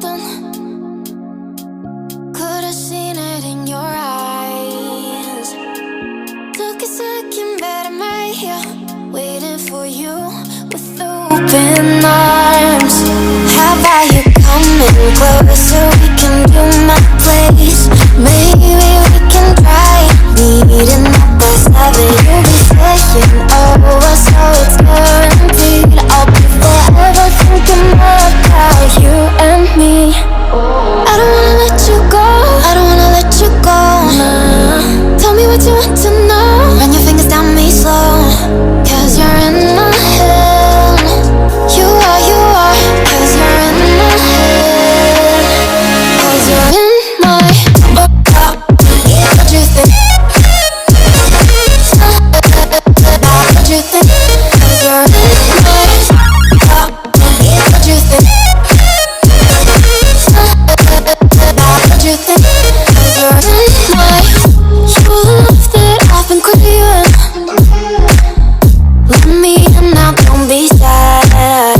something. Could've seen it in your eyes. Took a second, but I'm right here, waiting for you with open arms. How about you coming closer? We can do my place. Maybe we can try meeting up by 7. You'll be saying over, so it's guaranteed. I'll be forever thinking about you and me. I don't wanna let you go, I don't wanna let you go. Tell me what you want to know. Run your fingers down me slow, 'cause you're in my head. You are, 'cause you're in my head. 'Cause you're in my what you think? What you think? 'Cause you're in my what you think? What you think? 'Cause you're in my you love that I've been craving. Let me in now, don't be shy.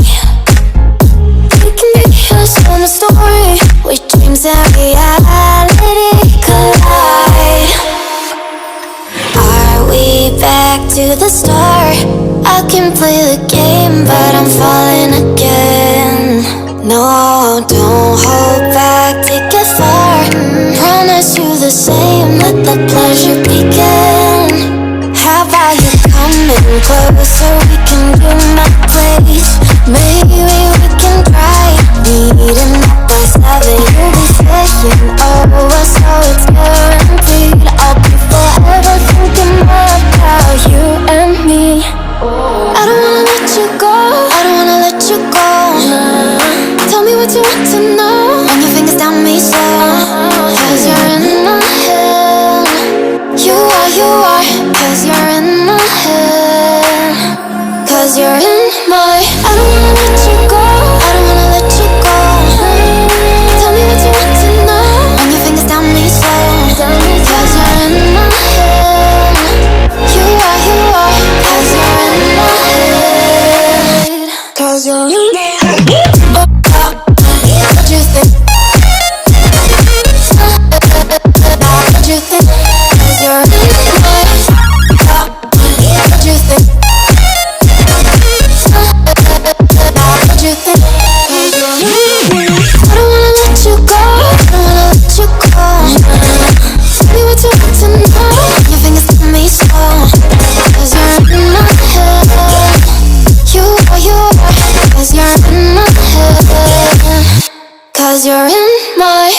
We can be a summer story where dreams and reality collide. Are we back to the start? I can play the game, but I'm falling again. No, don't hold back, take it far. Promise you the same, let the pleasure begin. How about you coming closer? We can do my place. Maybe we can try meeting up by 7. You'll be saying over, so it's guaranteed. I'll be forever thinking about you and me. I don't wanna let you go, I don't wanna let you go. Tell me what you want to know. Run your fingers down me slow, 'cause you're in my head. You are, 'cause you're in my head. 'Cause you're in my I don't wanna let you go, I don't wanna let you go. Tell me what you want to know. Run your fingers down me slow, 'cause you're in my head. You are, 'cause you're in my head. 'Cause you're in my head. What you think? What you think? 'Cause you're in my what you think? What you think? 'Cause you're in my I don't wanna let you go, I don't wanna let you go. Tell me what you want to know. Your fingers to me slow, 'cause you're in my head. You are, 'cause you're in my head. 'Cause you're in my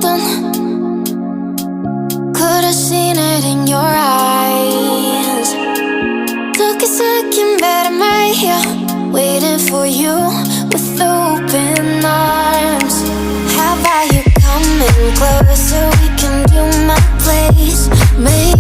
something. Could've seen it in your eyes. Took a second, but I'm right here, waiting for you with open arms. How about you coming closer? We can do my place. Maybe